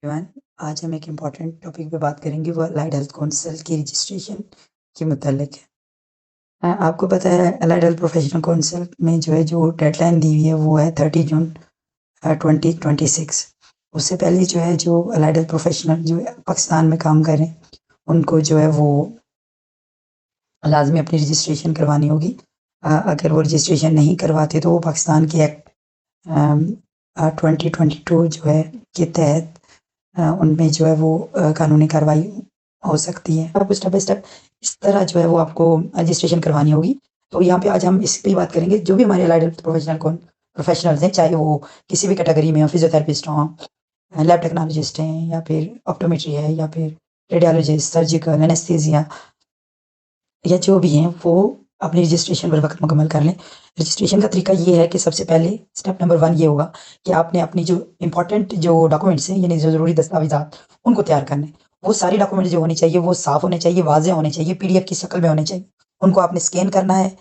Everyone, आज हम एक इम्पॉर्टेंट टॉपिक पे बात करेंगे, वो अलाइड हेल्थ काउंसिल की रजिस्ट्रेशन के मुतालिक है। आपको पता है अलाइड हेल्थ प्रोफेशनल काउंसिल में जो डेडलाइन दी हुई है वो है 30 जून 2026। उससे पहले जो अलाइड हेल्थ प्रोफेशनल जो है पाकिस्तान में काम करें उनको वो लाजमी अपनी रजिस्ट्रेशन करवानी होगी। अगर वो रजिस्ट्रेशन नहीं करवाते तो वो पाकिस्तान के एक्ट 2022 के तहत उनमें कानूनी कार्रवाई हो सकती है। आपको स्टेप बाय स्टेप इस तरह वो आपको रजिस्ट्रेशन करवानी होगी। तो यहाँ पे आज हम इस पे ही बात करेंगे, जो भी हमारे अलाइड हेल्थ प्रोफेशनल्स हैं, चाहे वो किसी भी कैटेगरी में हो, फिजियोथेरेपिस्ट हों, लैब टेक्नोलॉजिस्ट हैं, या फिर ऑप्टोमेट्री है, या फिर रेडियोलॉजिस्ट, सर्जिकल, एनेस्थीसिया, या जो भी हैं वो अपनी रजिस्ट्रेशन बर वक्त मुकम्मल कर लें। रजिस्ट्रेशन का तरीका ये है कि सबसे पहले स्टेप नंबर 1 ये होगा कि आपने अपनी जो इम्पोर्टेंट जो डॉक्यूमेंट्स हैं, यानी जो ज़रूरी दस्तावेज़ात, उनको तैयार करने हैं। वो सारे डॉक्यूमेंट जो होने चाहिए वो साफ़ होने चाहिए, वाज़ेह होने चाहिए, पीडीएफ की शक्ल में होने चाहिए। उनको आपने स्कैन करना है।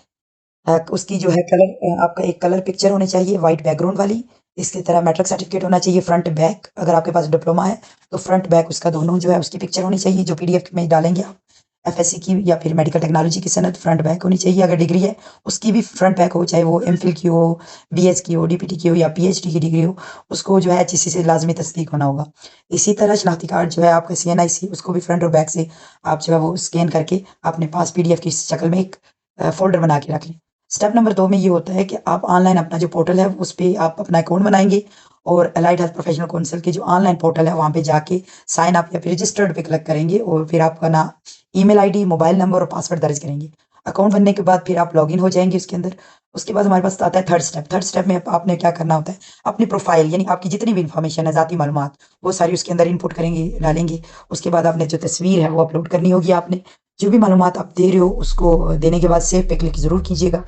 उसकी आपका एक कलर पिक्चर होनी चाहिए व्हाइट बैकग्राउंड वाली। इसकी तरह मैट्रिक सर्टिफिकेट होना चाहिए फ्रंट बैक। अगर आपके पास डिप्लोमा है तो फ्रंट बैक उसका दोनों उसकी पिक्चर होनी चाहिए, जो पीडीएफ में डालेंगे आप। एफएससी की या फिर मेडिकल टेक्नोलॉजी की सनद फ्रंट बैक होनी चाहिए। अगर डिग्री है उसकी भी फ्रंट बैक हो, चाहे वो एमफिल की हो, बीएस की हो, डीपीटी की हो, या पीएचडी की डिग्री हो, उसको एचईसी से लाजमी तस्दीक होना होगा। इसी तरह शनाख्ती कार्ड आपका सीएनआईसी, उसको भी फ्रंट और बैक से आप वो स्कैन करके अपने पास पीडीएफ की शक्ल में एक फोल्डर बना के रख लें। स्टेप नंबर 2 में ये होता है कि आप ऑनलाइन अपना जो पोर्टल है उस पे आप अपना अकाउंट बनाएंगे, और अलाइड हेल्थ प्रोफेशनल काउंसिल की जो ऑनलाइन पोर्टल है वहाँ पे जाके साइन अप या फिर रजिस्टर्ड पे क्लिक करेंगे, और फिर आपका ना ईमेल आईडी, मोबाइल नंबर और पासवर्ड दर्ज करेंगे। अकाउंट बनने के बाद फिर आप लॉगिन हो जाएंगे उसके अंदर। उसके बाद हमारे पास आता है थर्ड स्टेप में आपने क्या करना होता है, अपनी प्रोफाइल यानी आपकी जितनी भी इंफॉर्मेशन है, ज़ाती मालूमात, वो सारी उसके अंदर इनपुट करेंगे, डालेंगे। उसके बाद आपने जो तस्वीर है वो अपलोड करनी होगी। आपने जो भी मालूमात आप दे रहे हो उसको देने के बाद सेव पे क्लिक ज़रूर कीजिएगा।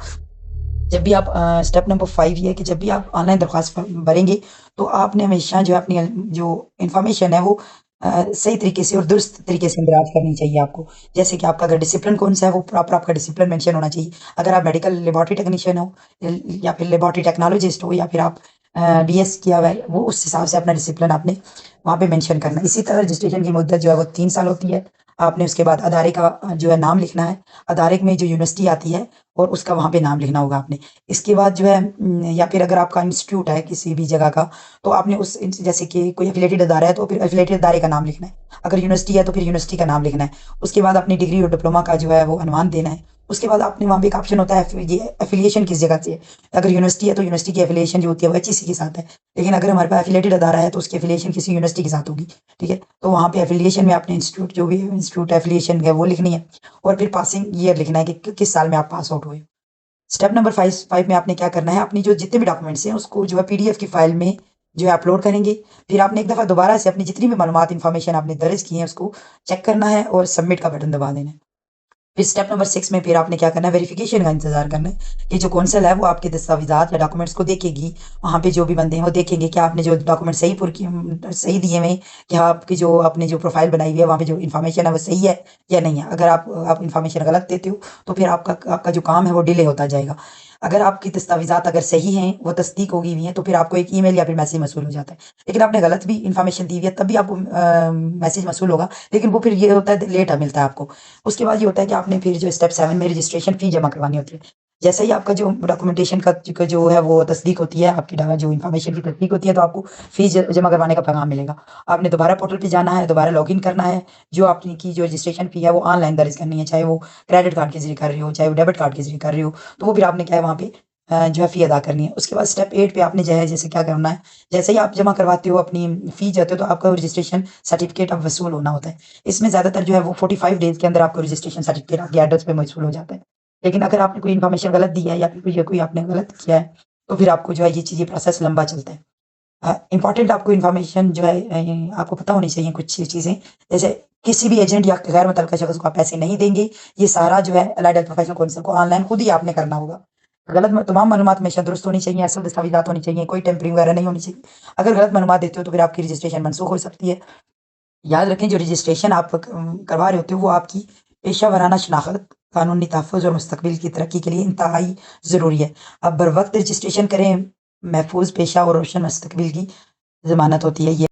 जब भी आप स्टेप नंबर 5 ये है कि जब भी आप ऑनलाइन दरख्वास्त भरेंगे तो आपने हमेशा अपनी जो इन्फॉर्मेशन है वो सही तरीके से और दुरुस्त तरीके से दराज करनी चाहिए आपको। जैसे कि आपका अगर डिसिप्लिन कौन सा है वो प्रॉपर आपका डिसिप्लिन मेंशन होना चाहिए। अगर आप मेडिकल लेबोरेटरी टेक्नीशियन हो, या फिर लेबोरेटरी टेक्नोलॉजिस्ट हो, या फिर आप बीएस किया हुआ है, वो उस हिसाब से अपना डिसिप्लिन आपने वहाँ पे मेंशन करना है। इसी तरह रजिस्ट्रेशन की मुद्दत वो 3 साल होती है। आपने उसके बाद अदारे का नाम लिखना है। अदारे में जो यूनिवर्सिटी आती है और उसका वहाँ पे नाम लिखना होगा आपने। इसके बाद या फिर अगर आपका इंस्टीट्यूट है किसी भी जगह का, तो आपने जैसे कि कोई एफिलिएटेड अदारा है तो फिर एफिलिएटेड अदारे का नाम लिखना है। अगर यूनिवर्सिटी है तो फिर यूनिवर्सिटी का नाम लिखना है। उसके बाद अपनी डिग्री और डिप्लोमा का वो अनुमान देना है। उसके बाद आपने वहाँ पे एक ऑप्शन होता है, ये एफिलिएशन किस जगह से है। अगर यूनिवर्सिटी है तो यूनिवर्सिटी की एफिलिएशन जो होती है वो एचईसी के साथ है। लेकिन अगर हमारे पास एफिलिएटेड अदारा है तो उसकी एफिलिएशन किसी यूनिवर्सिटी के साथ होगी। ठीक है, तो वहाँ पे एफिलिएशन में आपने इंस्टीट्यूट जो भी इंस्टीट्यूट एफिलिएशन है वो लिखनी है, और फिर पासिंग ईयर लिखना है कि किस साल में आप पास आउट हुए। स्टेप नंबर 5 में आपने क्या करना है, अपनी जो जितने भी डॉक्यूमेंट्स हैं उसको पीडीएफ की फाइल में अपलोड करेंगे। फिर आपने एक दफ़ा दोबारा से अपनी जितनी भी मालूमात इन्फॉर्मेशन आपने दर्ज की है उसको चेक करना है और सबमिट का बटन दबा देना है। फिर स्टेप नंबर 6 में फिर आपने क्या करना है, वेरिफिकेशन का इंतजार करना है कि जो कौंसल है वो आपके दस्तावेजात या डॉक्यूमेंट्स को देखेगी। वहाँ पे जो भी बंदे हैं वो देखेंगे कि आपने जो डॉक्यूमेंट सही दिए हुए हैं, कि आपकी जो आपने जो प्रोफाइल बनाई हुई है वहाँ पे जो इन्फॉर्मेशन है वो सही है या नहीं है। अगर आप इन्फॉर्मेशन गलत देते हो तो फिर आपका जो काम है वो डिले होता जाएगा। अगर आपकी दस्तावेजात अगर सही हैं, वो तस्दीक होगी हुई हैं, तो फिर आपको एक ईमेल या फिर मैसेज मसूल हो जाता है। लेकिन आपने गलत भी इन्फॉर्मेशन दी हुई है तब भी आपको मैसेज मसूल होगा, लेकिन वो फिर ये होता है लेट मिलता है आपको। उसके बाद ये होता है कि आपने फिर जो स्टेप 7 में रजिस्ट्रेशन फ़ी जमा करवानी होती है। जैसे ही आपका जो डॉक्यूमेंटेशन का जो है वो तस्दीक होती है, आपकी जो इन्फॉर्मेशन की तस्दीक होती है, तो आपको फ़ी जमा करवाने का पैगाम मिलेगा। आपने दोबारा पोर्टल पे जाना है, दोबारा लॉगिन करना है। जो आपने की जो रजिस्ट्रेशन फ़ी है वो ऑनलाइन दर्ज करनी है, चाहे वो क्रेडिट कार्ड के ज़रिए कर रहे हो, चाहे वो डेबिट कार्ड के ज़रिए कर रहे हो, तो वो फिर आपने क्या है वहाँ पे फ़ी अदा करनी है। उसके बाद स्टेप 8 पे आपने जैसे क्या करना है, जैसे ही आप जमा करवाते हो अपनी फ़ी जाते हो तो आपका रजिस्ट्रेशन सर्टिफिकेट अब वसूल होना होता है। इसमें ज़्यादातर वो 45 डेज़ के अंदर आपको रजिस्ट्रेशन सर्टिफिकेट आपके एड्रेस पे मौसूल हो जाता है। लेकिन अगर आपने कोई इन्फॉर्मेशन गलत दी है या फिर कोई आपने गलत किया है, तो फिर आपको ये चीज़ें प्रोसेस लंबा चलता है। इम्पोर्टेंट आपको इन्फॉर्मेशन आपको पता होनी चाहिए कुछ चीज़ें, जैसे किसी भी एजेंट या गैर मुतल्लिका शख्स को आप पैसे नहीं देंगे। ये सारा अलाइड हेल्थ प्रोफेशनल काउंसिल को ऑनलाइन खुद ही आपने करना होगा। तमाम मालूमात हमेशा दुरुस्त होनी चाहिए, असल दस्तावेज़ात होनी चाहिए, कोई टेम्परिंग वगैरह नहीं होनी चाहिए। अगर गलत मालूमात देते हो तो फिर आपकी रजिस्ट्रेशन मनसूख हो सकती है। याद रखें, जो रजिस्ट्रेशन आप करवा रहे होते हो वो आपकी पेशा वराना शनाख्त, कानूनी तहफ़्फ़ुज़ और मुस्तक़बिल की तरक्की के लिए इंतहाई ज़रूरी है। आप बर वक्त रजिस्ट्रेशन करें, महफूज पेशा और रोशन मुस्तक़बिल की ज़मानत होती है ये।